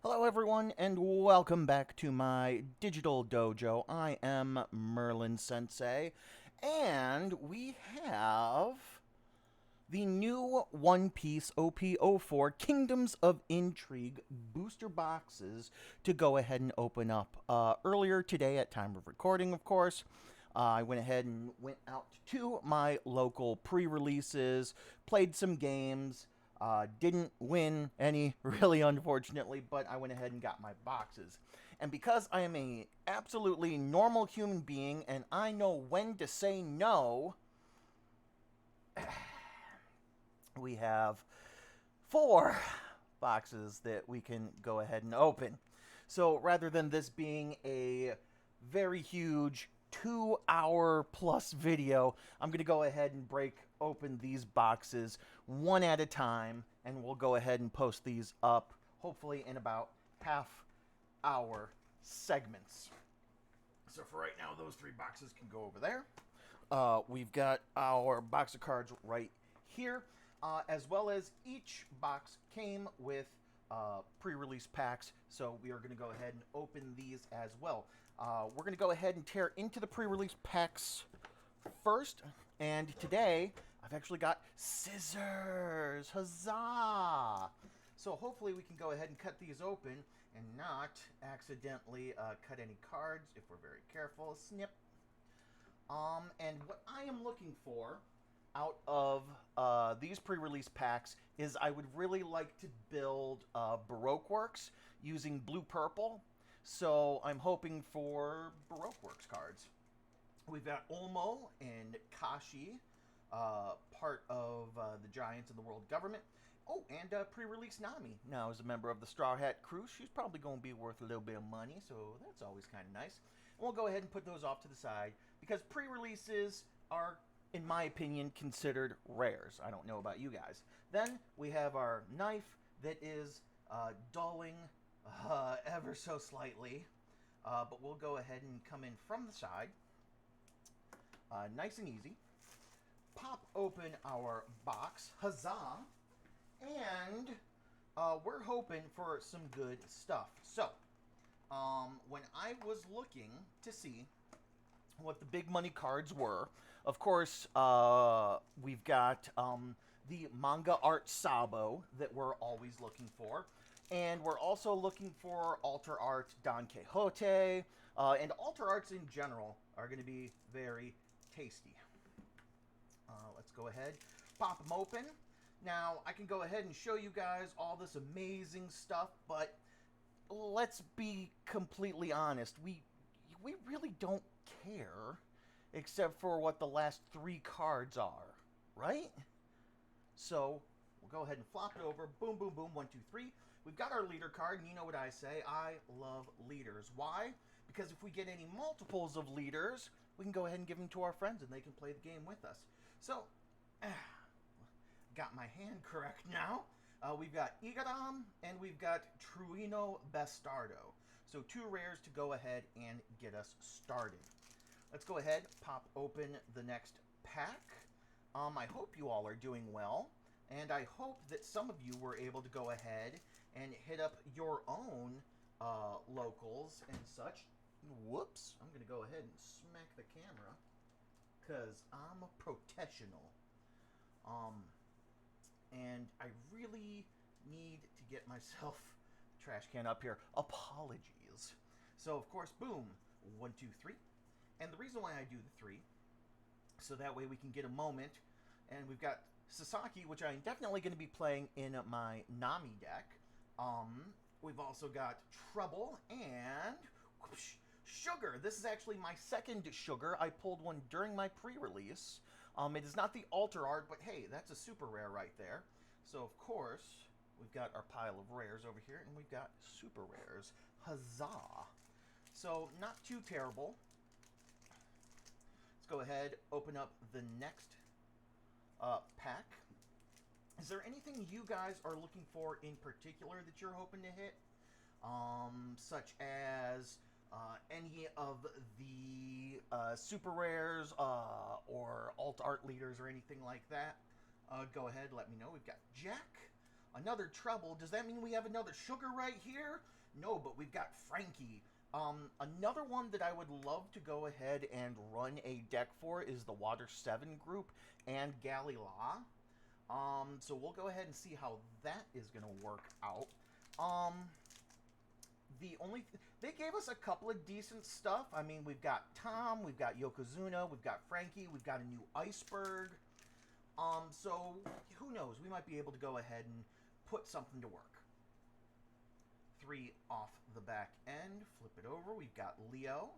Hello everyone and welcome back to my digital dojo. I am Merlin Sensei and we have the new One Piece OP04 Kingdoms of Intrigue booster boxes to go ahead and open up. Earlier today at time of recording, of course, I went ahead and went out to my local pre-releases, played some games, didn't win any, really unfortunately, but I went ahead and got my boxes. And because I am a absolutely normal human being and I know when to say no, we have 4 boxes that we can go ahead and open. So rather than this being a very huge 2-hour plus video, I'm going to go ahead and break open these boxes one at a time, and we'll go ahead and post these up hopefully in about half-hour segments. So for right now, those 3 boxes can go over there. We've got our box of cards right here, as well as each box came with pre-release packs, so we are going to go ahead and open these as well. We're going to go ahead and tear into the pre-release packs first, and today I've actually got scissors. Huzzah! So hopefully we can go ahead and cut these open and not accidentally cut any cards if we're very careful. Snip. And what I am looking for out of these pre-release packs is I would really like to build Baroque Works using blue-purple. So I'm hoping for Baroque Works cards. We've got Olmo and Kashi, part of the Giants of the World Government. Oh, and pre-release Nami. Now, as a member of the Straw Hat Crew, she's probably going to be worth a little bit of money, so that's always kind of nice. And we'll go ahead and put those off to the side, because pre-releases are, in my opinion, considered rares. I don't know about you guys. Then we have our knife that is dulling ever so slightly, but we'll go ahead and come in from the side. Nice and easy. Pop open our box. Huzzah! And we're hoping for some good stuff. So, when I was looking to see what the big money cards were, of course, we've got the manga art Sabo that we're always looking for. And we're also looking for altar art Don Quixote. And altar arts in general are going to be very tasty. Let's go ahead, pop them open. Now, I can go ahead and show you guys all this amazing stuff, but let's be completely honest. We really don't care, except for what the last 3 cards are, right? So, we'll go ahead and flop it over. Boom, boom, boom, 1, 2, 3. We've got our leader card, and you know what I say. I love leaders. Why? Because if we get any multiples of leaders, we can go ahead and give them to our friends, and they can play the game with us. So, got my hand correct now. We've got Igaram, and we've got Truino Bastardo. So 2 rares to go ahead and get us started. Let's go ahead, pop open the next pack. I hope you all are doing well, and I hope that some of you were able to go ahead and hit up your own locals and such. Whoops, I'm going to go ahead and smack the camera, because I'm a professional. And I really need to get myself a trash can up here. Apologies. So, of course, boom. 1, 2, 3. And the reason why I do the 3, so that way we can get a moment. And we've got Sasaki, which I'm definitely going to be playing in my Nami deck. We've also got Trouble and whoosh, Sugar. This is actually my second Sugar. I pulled one during my pre-release. It is not the altar art, but hey, that's a super rare right there. So, of course, we've got our pile of rares over here, and we've got super rares. Huzzah! So, not too terrible. Let's go ahead, open up the next pack. Is there anything you guys are looking for in particular that you're hoping to hit? Such as any of the super rares or alt art leaders or anything like that, go ahead, let me know. We've got Jack, Another treble. Does that mean we have another sugar right here? No, but we've got Frankie. Another one that I would love to go ahead and run a deck for is the Water 7 group and Galila. So we'll go ahead and see how that is going to work out. They gave us a couple of decent stuff. I mean, we've got Tom, we've got Yokozuna, we've got Frankie, we've got a new Iceberg. So who knows? We might be able to go ahead and put something to work. 3 off the back end. Flip it over. We've got Leo.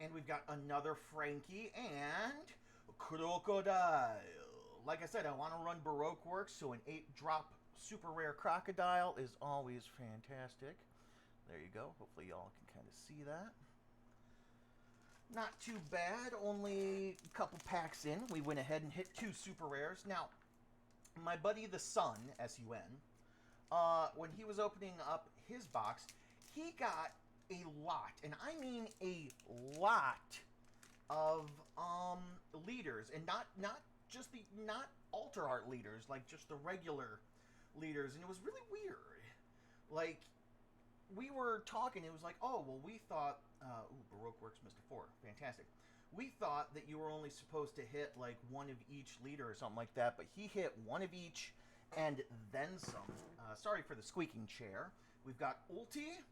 And we've got another Frankie and Crocodile. Like I said, I want to run Baroque Works, so an 8-drop super rare Crocodile is always fantastic. There you go. Hopefully y'all can kind of see that. Not too bad. Only a couple packs in. We went ahead and hit 2 super rares. Now, my buddy the Sun, S-U-N, when he was opening up his box, he got a lot, and I mean a lot of leaders, and not alter art leaders, like just the regular leaders, and it was really weird. Like, we were talking, it was like, oh, well, we thought, Baroque Works Mr. 4, fantastic. We thought that you were only supposed to hit, like, one of each leader or something like that, but he hit one of each and then some. Sorry for the squeaking chair. We've got Ulti.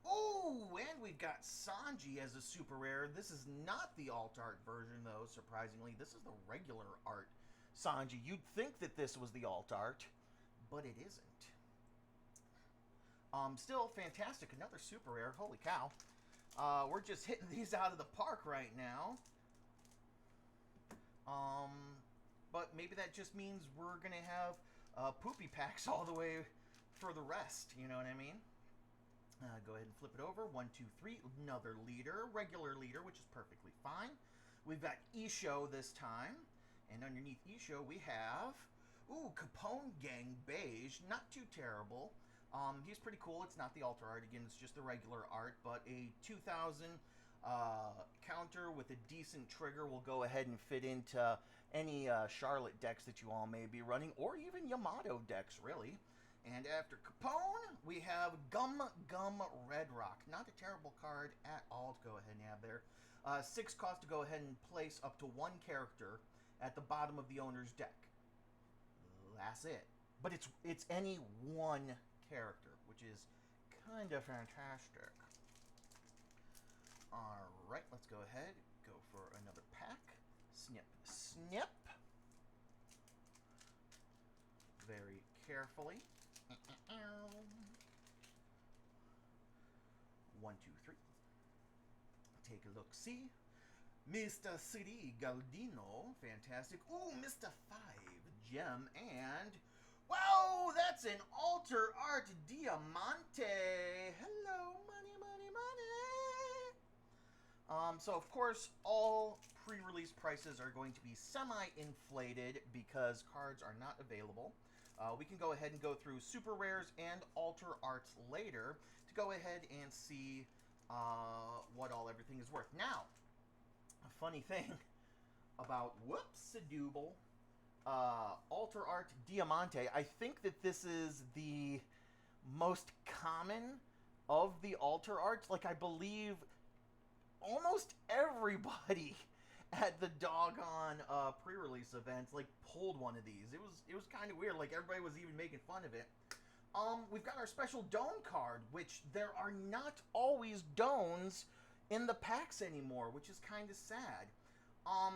Oh, and we've got Sanji as a super rare. This is not the alt art version, though, surprisingly. This is the regular art Sanji. You'd think that this was the alt art, but it isn't. Still fantastic. Another super rare. Holy cow. We're just hitting these out of the park right now. But maybe that just means we're going to have poopy packs all the way for the rest. You know what I mean? Go ahead and flip it over. 1, 2, 3. Another leader. Regular leader, which is perfectly fine. We've got Isho this time. And underneath Isho, we have... Ooh, Capone Gang Beige. Not too terrible. He's pretty cool. It's not the alter art. Again, it's just the regular art. But a 2000 counter with a decent trigger will go ahead and fit into any Charlotte decks that you all may be running. Or even Yamato decks, really. And after Capone, we have Gum Red Rock. Not a terrible card at all to go ahead and have there. 6 cost to go ahead and place up to 1 character at the bottom of the owner's deck. That's it. But it's any one character, which is kind of fantastic. Alright, let's go ahead. Go for another pack. Snip, snip. Very carefully. 1, 2, 3. Take a look. See, Mr. City Galdino, fantastic. Ooh, Mr. 5 Gem, and wow, that's an alter art Diamante. Hello, money, money, money. So of course, all pre-release prices are going to be semi-inflated because cards are not available. We can go ahead and go through super rares and alter arts later to go ahead and see what everything is worth. Now, a funny thing about whoops-a-dooble alter art Diamante, I think that this is the most common of the alter arts. Like, I believe almost everybody at the doggone pre-release events like pulled one of these. It was kind of weird. Like, everybody was even making fun of it. We've got our special Doan card, which there are not always Doans in the packs anymore, which is kind of sad. I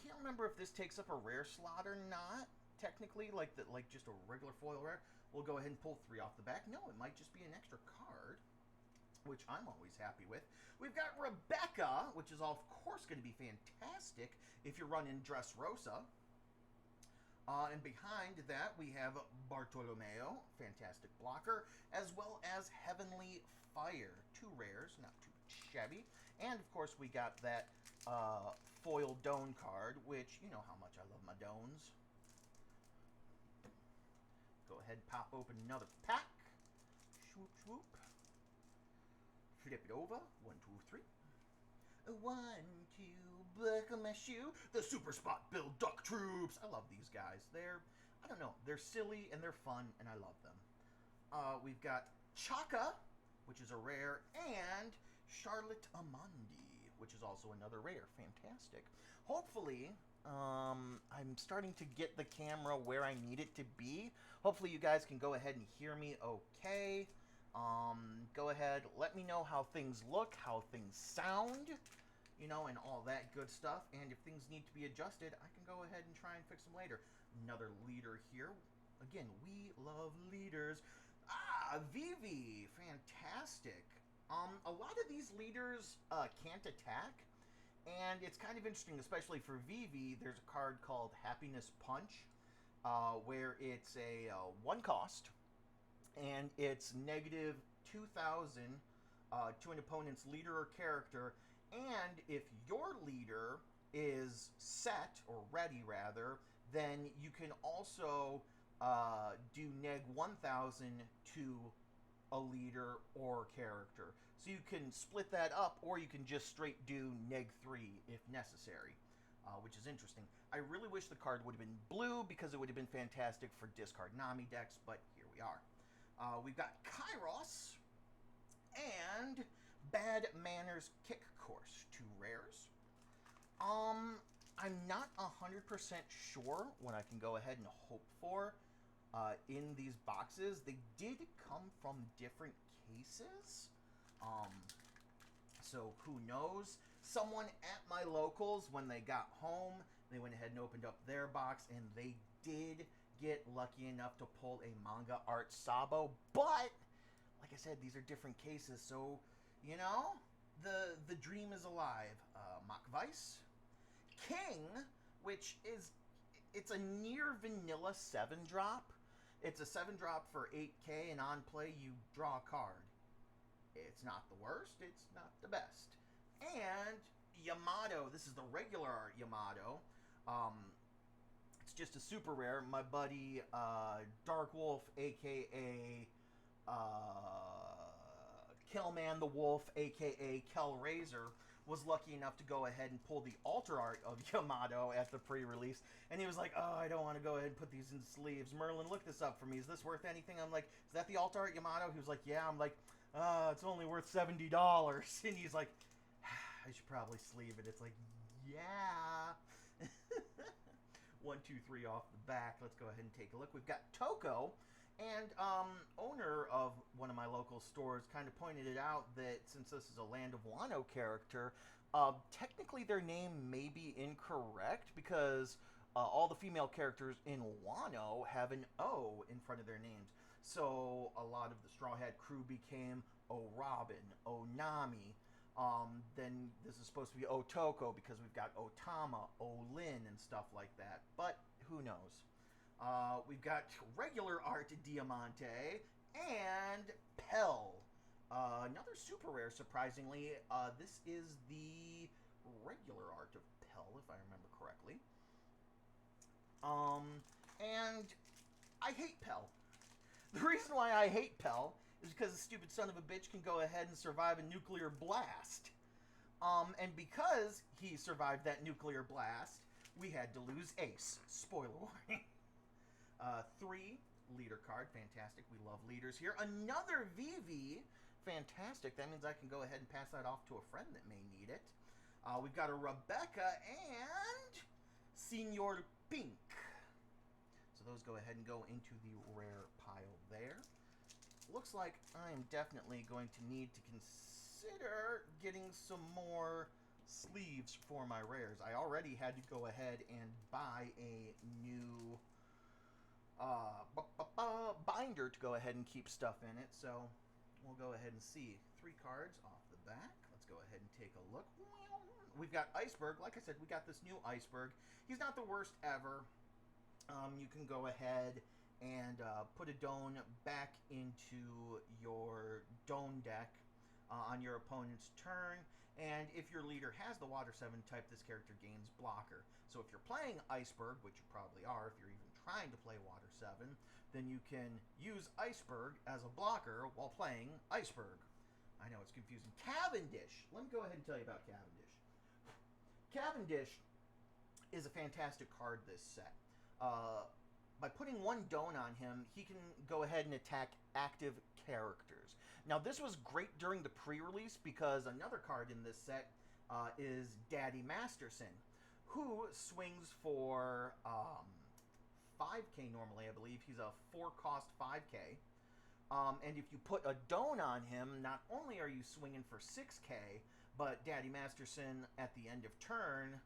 can't remember if this takes up a rare slot or not. Technically, like just a regular foil rare. We'll go ahead and pull 3 off the back. No, it might just be an extra card, which I'm always happy with. We've got Rebecca, which is of course going to be fantastic if you're running Dressrosa. And behind that, we have Bartolomeo, fantastic blocker, as well as Heavenly Fire. 2 rares, not too shabby. And, of course, we got that foil Doan card, which, you know how much I love my Doans. Go ahead and pop open another pack. Swoop, swoop. Flip it over. 1, 2, 3. 1, 2, buckle my shoe. The Super Spot Build Duck Troops. I love these guys. They're I don't know. They're silly and they're fun, and I love them. We've got Chaka, which is a rare, and Charlotte Amandi, which is also another rare. Fantastic. Hopefully, I'm starting to get the camera where I need it to be. Hopefully you guys can go ahead and hear me okay. Go ahead, let me know how things look, how things sound, you know, and all that good stuff. And if things need to be adjusted, I can go ahead and try and fix them later. Another leader here. Again, we love leaders. Vivi, fantastic. A lot of these leaders can't attack, and it's kind of interesting, especially for Vivi. There's a card called Happiness Punch, where it's a 1 cost, and it's negative 2,000 to an opponent's leader or character. And if your leader is set, or ready rather, then you can also do neg 1,000 to a leader or character. So you can split that up, or you can just straight do neg 3 if necessary, which is interesting. I really wish the card would have been blue, because it would have been fantastic for discard Nami decks, but here we are. We've got Kairos and Bad Manners Kick Course, 2 rares. I'm not 100% sure what I can go ahead and hope for in these boxes. They did come from different cases, so who knows. Someone at my locals, when they got home, they went ahead and opened up their box, and they did get lucky enough to pull a manga art Sabo. But like I said, these are different cases, so you know, the dream is alive. Mock Vice King, which is, it's a near vanilla 7-drop. It's a 7-drop for 8k, and on play you draw a card. It's not the worst, it's not the best. And Yamato, this is the regular art Yamato. It's just a super rare. My buddy Dark Wolf, aka Killman the Wolf, aka Kellraiser, was lucky enough to go ahead and pull the alter art of Yamato at the pre-release, and he was like, oh, I don't want to go ahead and put these in sleeves. Merlin, look this up for me. Is this worth anything? I'm like, is that the alter art Yamato? He was like, yeah. I'm like, it's only worth $70. And he's like, I should probably sleeve it. It's like, yeah. 1, 2, 3 off the back. Let's go ahead and take a look. We've got Toko, and owner of one of my local stores kind of pointed it out that since this is a Land of Wano character, technically their name may be incorrect, because all the female characters in Wano have an O in front of their names. So a lot of the Straw Hat crew became O Robin, O Nami. Then this is supposed to be Otoko, because we've got Otama, Olin, and stuff like that. But who knows? We've got regular art Diamante and Pell. Another super rare, surprisingly. This is the regular art of Pell, if I remember correctly. And I hate Pell. The reason why I hate Pell is because the stupid son of a bitch can go ahead and survive a nuclear blast. And because he survived that nuclear blast, we had to lose Ace. Spoiler warning. 3 leader card, fantastic. We love leaders here. Another VV, fantastic. That means I can go ahead and pass that off to a friend that may need it. We've got a Rebecca and Senor Pink. So those go ahead and go into the rare pile there. Looks like I am definitely going to need to consider getting some more sleeves for my rares. I already had to go ahead and buy a new binder to go ahead and keep stuff in it, so we'll go ahead and see. 3 cards off the back. Let's go ahead and take a look. We've got Iceberg. Like I said, we got this new Iceberg. He's not the worst ever. You can go ahead and put a Doan back into your Doan deck on your opponent's turn, and if your leader has the Water 7 type, this character gains blocker. So if you're playing Iceberg, which you probably are if you're even trying to play Water 7, then you can use Iceberg as a blocker while playing Iceberg. I know it's confusing. Cavendish. Let me go ahead and tell you about Cavendish. Cavendish is a fantastic card this set. By by putting one Don't on him, he can go ahead and attack active characters. Now, this was great during the pre-release because another card in this set is Daddy Masterson, who swings for 5k normally, I believe. He's a 4-cost 5k. And if you put a Don't on him, not only are you swinging for 6k, but Daddy Masterson at the end of turn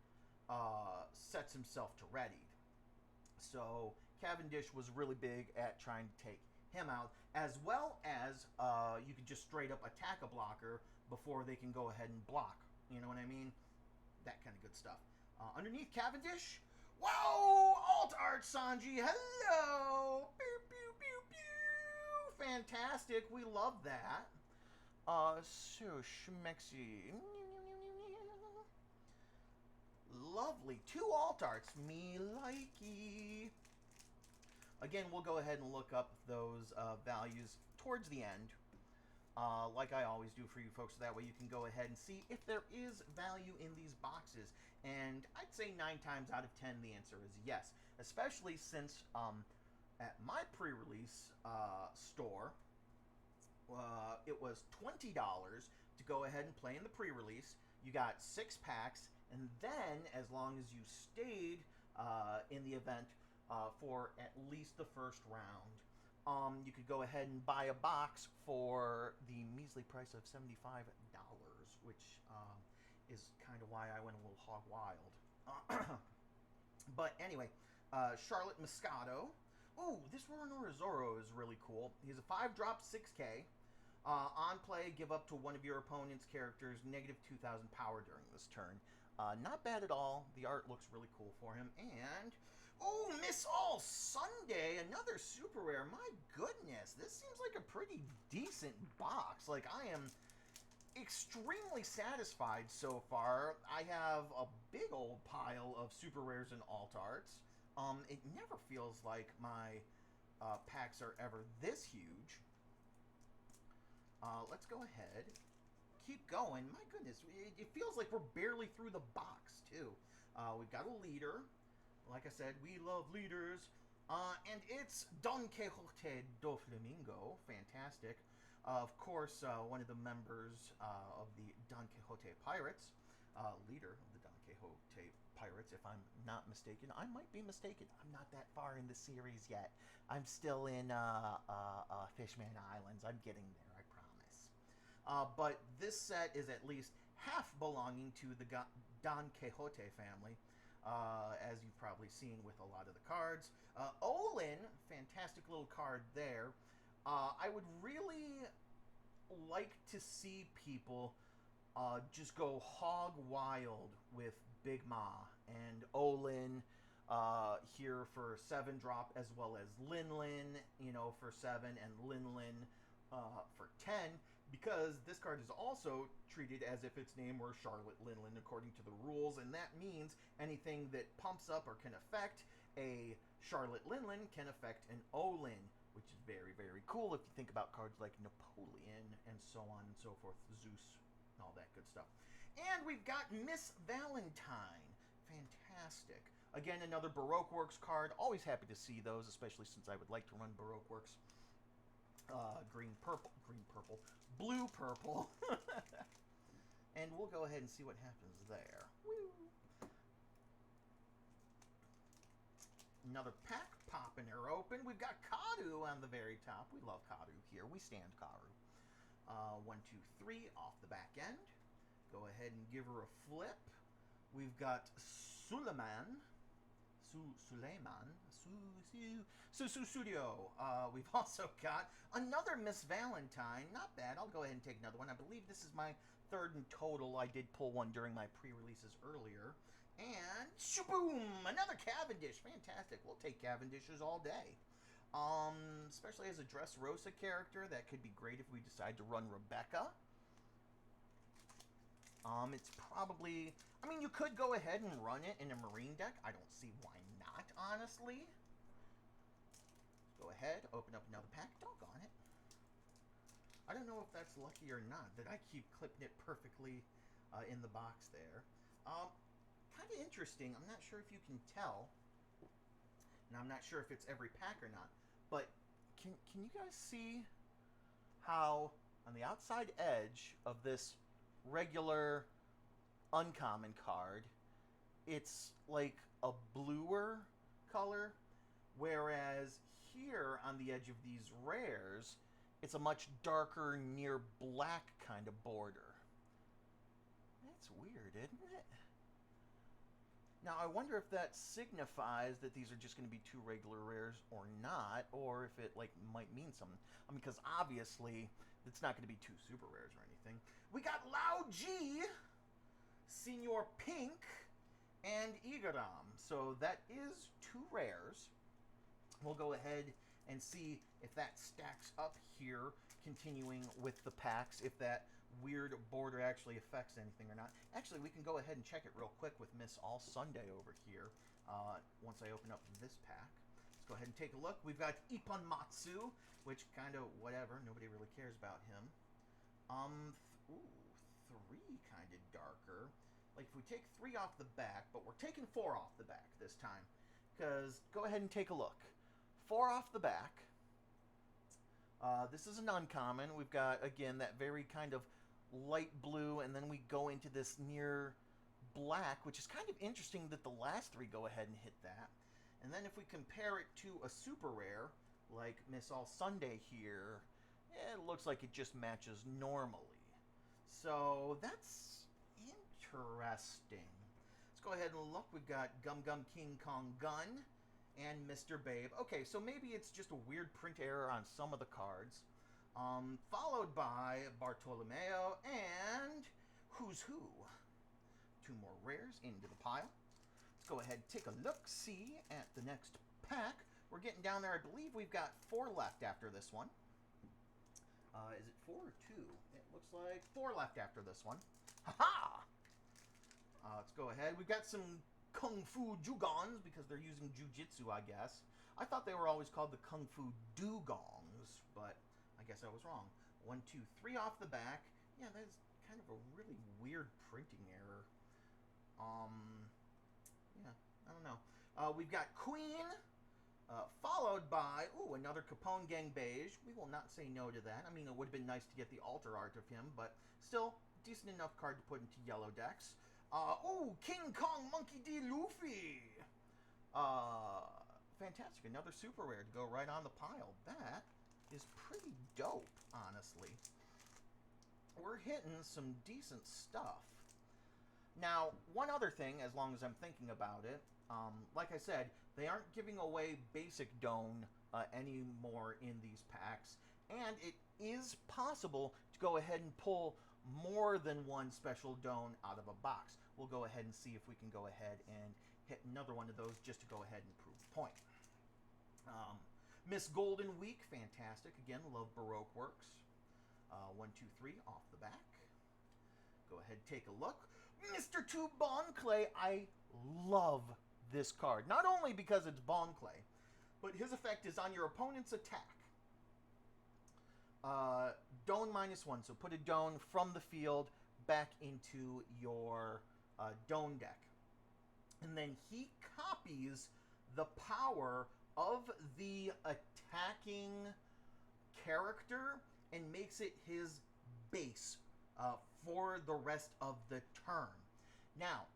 sets himself to ready. So Cavendish was really big at trying to take him out, as well as you could just straight up attack a blocker before they can go ahead and block. You know what I mean? That kind of good stuff. Underneath Cavendish, whoa! Alt Art Sanji, hello! Pew, pew, pew, pew! Fantastic, we love that. So schmexy. Lovely. 2 alt arts. Me likey. Again, we'll go ahead and look up those values towards the end. Like I always do for you folks. That way you can go ahead and see if there is value in these boxes. And I'd say 9 times out of 10 the answer is yes. Especially since at my pre-release store, it was $20 to go ahead and play in the pre-release. You got 6 packs. And then, as long as you stayed in the event for at least the first round, you could go ahead and buy a box for the measly price of $75, which is kind of why I went a little hog wild. But anyway, Charlotte Moscato. Ooh, this Roronoa Zoro is really cool. He's a 5-drop 6k. On play, give up to one of your opponent's characters negative 2,000 power during this turn. Not bad at all. The art looks really cool for him. And, oh, Miss All Sunday, another super rare. My goodness, this seems like a pretty decent box. Like, I am extremely satisfied so far. I have a big old pile of super rares and alt arts. It never feels like my packs are ever this huge. Let's go ahead. Keep going. My goodness, it feels like we're barely through the box, too. We've got a leader. Like I said, we love leaders. And it's Don Quixote do Flamingo. Fantastic. Of course, one of the members of the Don Quixote Pirates. Leader of the Don Quixote Pirates, if I'm not mistaken. I might be mistaken. I'm not that far in the series yet. I'm still in Fishman Islands. I'm getting there. But this set is at least half belonging to the Don Quixote family, as you've probably seen with a lot of the cards. Olin, fantastic little card there. I would really like to see people just go hog wild with Big Ma and Olin here for 7-drop, as well as Linlin, for 7, and Linlin for 10. Because this card is also treated as if its name were Charlotte Linlin according to the rules, and that means anything that pumps up or can affect a Charlotte Linlin can affect an Olin, which is very, very cool if you think about cards like Napoleon and so on and so forth, Zeus, and all that good stuff. And we've got Miss Valentine. Fantastic. Again, another Baroque Works card. Always happy to see those, especially since I would like to run Baroque Works. Green, purple, blue, purple. And we'll go ahead and see what happens there. Woo. Another pack popping her open. We've got Karu on the very top. We love Karu here. We stand Karu. 1, 2, 3 off the back end. Go ahead and give her a flip. We've got Suleiman. Studio. We've also got another Miss Valentine. Not bad. I'll go ahead and take another one. I believe this is my 3rd in total. I did pull one during my pre-releases earlier. And shaboom! Another Cavendish. Fantastic. We'll take Cavendishes all day. Especially as a Dressrosa character. That could be great if we decide to run Rebecca. It's probably... I mean, you could go ahead and run it in a Marine deck. I don't see why not, honestly. Go ahead, open up another pack. Doggone it. I don't know if that's lucky or not, that I keep clipping it perfectly in the box there. Kind of interesting. I'm not sure if you can tell. And I'm not sure if it's every pack or not. But can you guys see how on the outside edge of this regular uncommon card, it's like a bluer color, whereas here on the edge of these rares, it's a much darker, near black kind of border. That's weird, isn't it? Now, I wonder if that signifies that these are just going to be 2 regular rares or not, or if it, like, might mean something. I mean, because obviously, it's not going to be 2 super rares or anything. We got Lao G, Senior Pink, and Igaram. So that is 2 rares. We'll go ahead and see if that stacks up here, continuing with the packs, if that weird border actually affects anything or not. Actually, we can go ahead and check it real quick with Miss All Sunday over here once I open up this pack. Let's go ahead and take a look. We've got Ippon Matsu, which kind of whatever. Nobody really cares about him. Ooh, 3 kind of darker. Like if we take 3 off the back, but we're taking 4 off the back this time. Because go ahead and take a look. 4 off the back. This is an uncommon. We've got, again, that very kind of light blue, and then we go into this near black, which is kind of interesting that the last 3 go ahead and hit that. And then if we compare it to a super rare, like Miss All Sunday here, it looks like it just matches normally. So that's interesting. Let's go ahead and look. We've got Gum Gum King Kong Gun and Mr. Babe. Okay, so maybe it's just a weird print error on some of the cards. Followed by Bartolomeo and Who's Who. 2 more rares into the pile. Let's go ahead and take a look-see at the next pack. We're getting down there. I believe we've got 4 left after this one. Is it 4 or 2? It looks like 4 left after this one. Ha-ha! Let's go ahead. We've got some Kung Fu Jugongs because they're using Jiu-Jitsu, I guess. I thought they were always called the Kung Fu Dugongs, but I guess I was wrong. 1, 2, 3 off the back. Yeah, that's kind of a really weird printing error. Yeah, I don't know. We've got Queen, followed by, another Capone Gang Beige. We will not say no to that. I mean, it would have been nice to get the altar art of him, but still, decent enough card to put into yellow decks. King Kong Monkey D. Luffy. Fantastic. Another super rare to go right on the pile. That is pretty dope, honestly. We're hitting some decent stuff. Now, one other thing, as long as I'm thinking about it, like I said, they aren't giving away basic Don anymore in these packs, and it is possible to go ahead and pull more than 1 special Don out of a box. We'll go ahead and see if we can go ahead and hit another one of those just to go ahead and prove a point. Miss Golden Week, fantastic. Again, love Baroque Works. 1, 2, 3 off the back. Go ahead, take a look. Mr. 2 Bon Clay. I love this card. Not only because it's Bon Clay, but his effect is on your opponent's attack. Don -1. So put a Don from the field back into your Don deck. And then he copies the power of the attacking character and makes it his base for the rest of the turn. Now,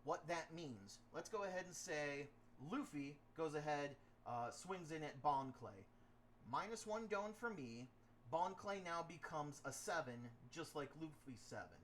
what that means, let's go ahead and say Luffy goes ahead, swings in at Bon Clay. -1 Don for me. Bon Clay now becomes a 7, just like Luffy's 7.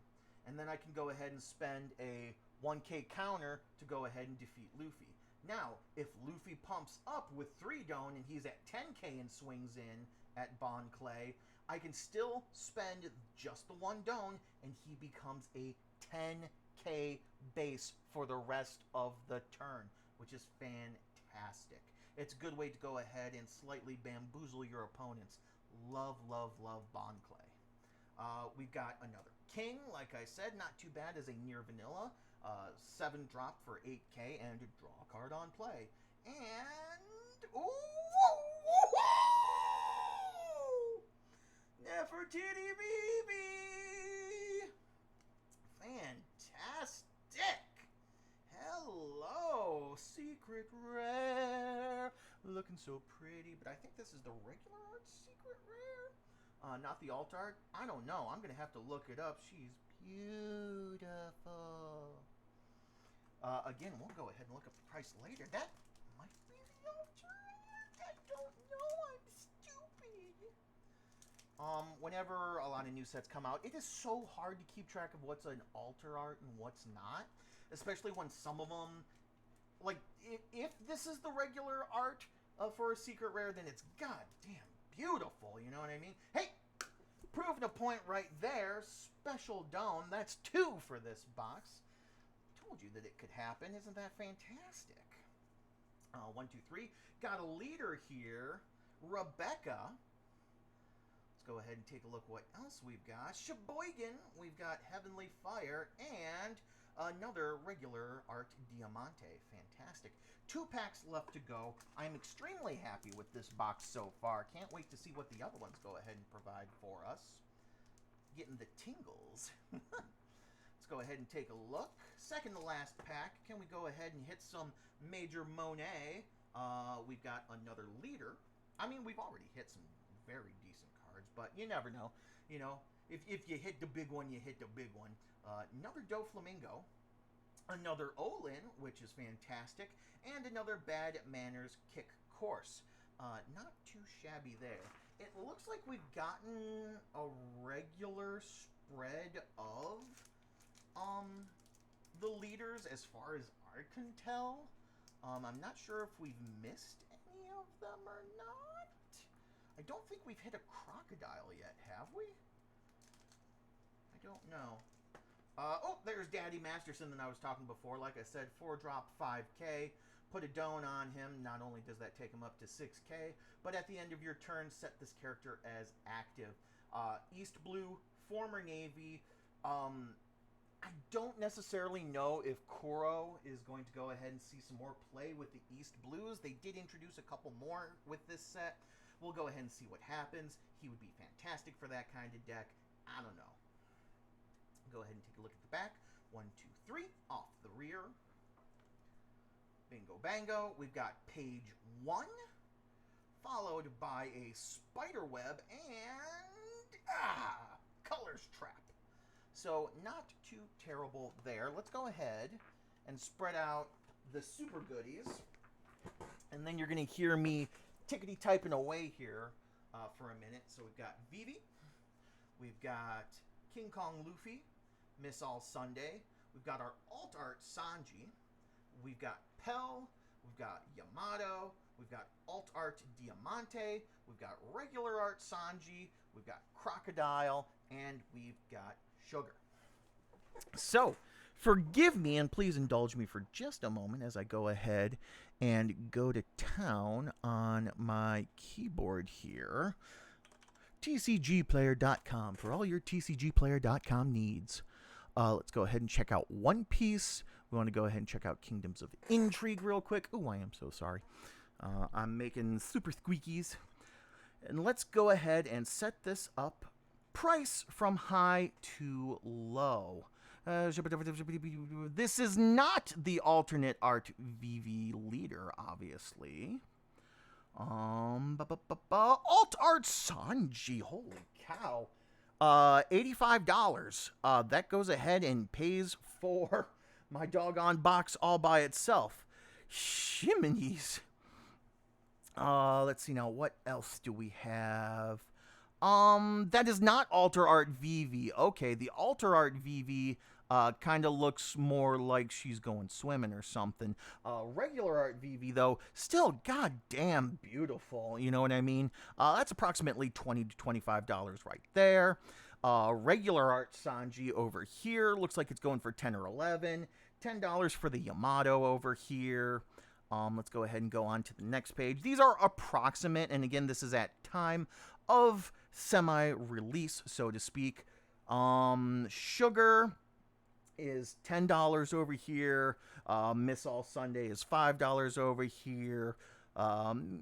And then I can go ahead and spend a 1k counter to go ahead and defeat Luffy. Now, if Luffy pumps up with 3 Don and he's at 10k and swings in at Bon Clay, I can still spend just the 1 Don and he becomes a 10k base for the rest of the turn, which is fantastic. It's a good way to go ahead and slightly bamboozle your opponents. Love, love, love Bon Clay. We've got another King, like I said, not too bad as a near vanilla. 7 drop for 8k and a draw card on play. And, Nefertiti BB! Fantastic! Hello, Secret Rare! looking so pretty, but I think this is the regular art secret rare. Not the alt art. I don't know. I'm going to have to look it up. She's beautiful. Again, we'll go ahead and look up the price later. That might be the alternate. I don't know. I'm stupid. Whenever a lot of new sets come out, it is so hard to keep track of what's an alter art and what's not. Especially when some of them, like, if this is the regular art for a secret rare, then it's goddamn beautiful. You know what I mean? Hey, proving a point right there. Special Dome. That's 2 for this box. Told you that it could happen. Isn't that fantastic? 1, 2, 3. Got a leader here. Rebecca. Let's go ahead and take a look what else we've got. Sheboygan. We've got Heavenly Fire. And another regular art Diamante. Fantastic. 2 packs left to go. I'm extremely happy with this box so far. Can't wait to see what the other ones go ahead and provide for us. Getting the tingles. Let's go ahead and take a look. Second to last pack. Can we go ahead and hit some Major Monet? We've got another leader. I mean, we've already hit some very decent cards, but you never know. You know, if you hit the big one, you hit the big one. Another Doflamingo. Another Olin, which is fantastic. And another Bad Manners Kick Course. Not too shabby there. It looks like we've gotten a regular spread of the leaders as far as I can tell. I'm not sure if we've missed any of them or not. I don't think we've hit a crocodile yet, have we? I don't know. Oh, there's Daddy Masterson that I was talking before. Like I said, 4-drop 5K. Put a Doan on him. Not only does that take him up to 6K, but at the end of your turn, set this character as active. East Blue, former Navy. I don't necessarily know if Kuro is going to go ahead and see some more play with the East Blues. They did introduce a couple more with this set. We'll go ahead and see what happens. He would be fantastic for that kind of deck. I don't know. Go ahead and take a look at the back. 1, 2, 3. Off the rear. Bingo bango. We've got page 1. Followed by a spider web and colors trap. So not too terrible there. Let's go ahead and spread out the super goodies. And then you're going to hear me tickety typing away here for a minute. So we've got Vivi. We've got King Kong Luffy. Miss All Sunday. We've got our alt art Sanji. We've got Pell. We've got Yamato. We've got alt art Diamante. We've got regular art Sanji. We've got Crocodile. And we've got Sugar. So, forgive me and please indulge me for just a moment as I go ahead and go to town on my keyboard here. TCGplayer.com for all your TCGplayer.com needs. Let's go ahead and check out One Piece. We want to go ahead and check out Kingdoms of Intrigue real quick. Oh, I am so sorry. I'm making super squeakies. And let's go ahead and set this up. Price from high to low. This is not the alternate art VV leader, obviously. Alt art Sanji. Holy cow. $85. That goes ahead and pays for my doggone box all by itself. Shiminies. Let's see now. What else do we have? That is not Alter Art VV. Okay, the Alter Art VV kind of looks more like she's going swimming or something. Regular Art VV, though, still goddamn beautiful. You know what I mean? That's approximately $20 to $25 right there. Regular Art Sanji over here looks like it's going for $10 or $11. $10 for the Yamato over here. Let's go ahead and go on to the next page. These are approximate, and again, this is at time of semi-release, so to speak. Sugar is $10 over here. Miss All Sunday is $5 over here.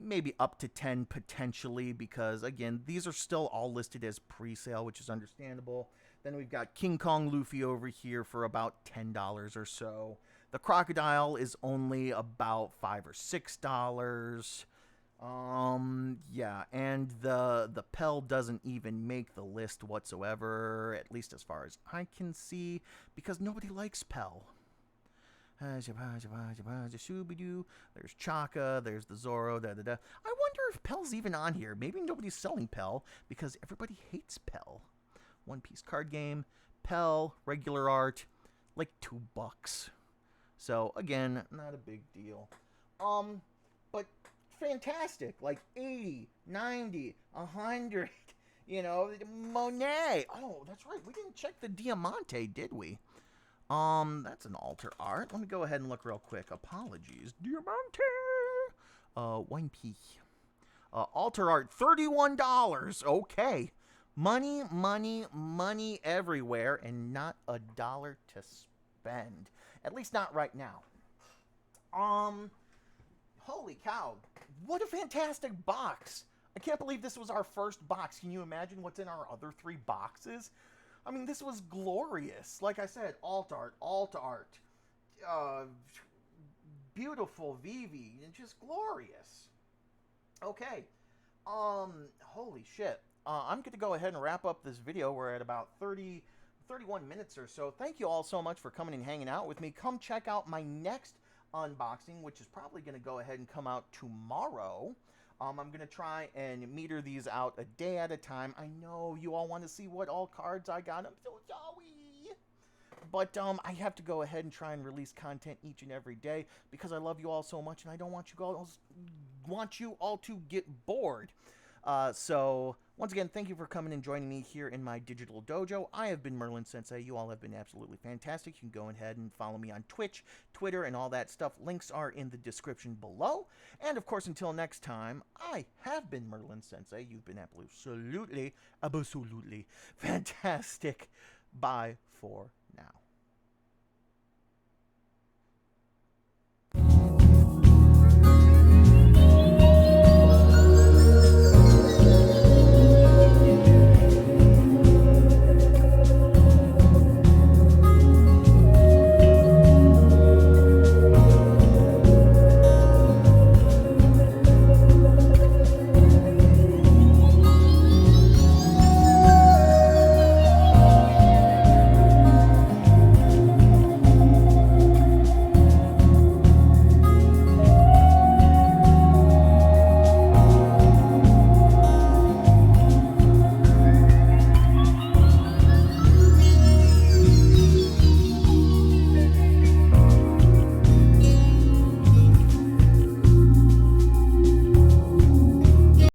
Maybe up to $10 potentially, because again, these are still all listed as pre-sale, which is understandable. Then we've got King Kong Luffy over here for about $10 or so. The Crocodile is only about $5 or $6. Yeah, and the Pell doesn't even make the list whatsoever, at least as far as I can see, because nobody likes Pell. There's Chaka, there's the Zoro, da da da. I wonder if Pell's even on here. Maybe nobody's selling Pell because everybody hates Pell. One Piece card game, Pell, regular art, like $2. So again, not a big deal. But fantastic, like 80, 90, 100. You know, Monet. Oh, that's right. We didn't check the Diamante, did we? That's an alter art. Let me go ahead and look real quick. Apologies. Diamante. 1P. Alter art, $31. Okay. Money, money, money everywhere, and not a dollar to spend. At least not right now. Holy cow. What a fantastic box. I can't believe this was our first box. Can you imagine what's in our other 3 boxes? I mean, this was glorious. Like I said, alt art, beautiful Vivi, and just glorious. Okay, holy shit. I'm going to go ahead and wrap up this video. We're at about 31 minutes or so. Thank you all so much for coming and hanging out with me. Come check out my next unboxing, which is probably going to go ahead and come out tomorrow. I'm going to try and meter these out a day at a time. I know you all want to see what all cards I got. I'm so sorry. But I have to go ahead and try and release content each and every day because I love you all so much and I don't want you all to get bored. So, once again, thank you for coming and joining me here in my digital dojo. I have been Merlin Sensei. You all have been absolutely fantastic. You can go ahead and follow me on Twitch, Twitter, and all that stuff. Links are in the description below. And, of course, until next time, I have been Merlin Sensei. You've been absolutely fantastic. Bye for now.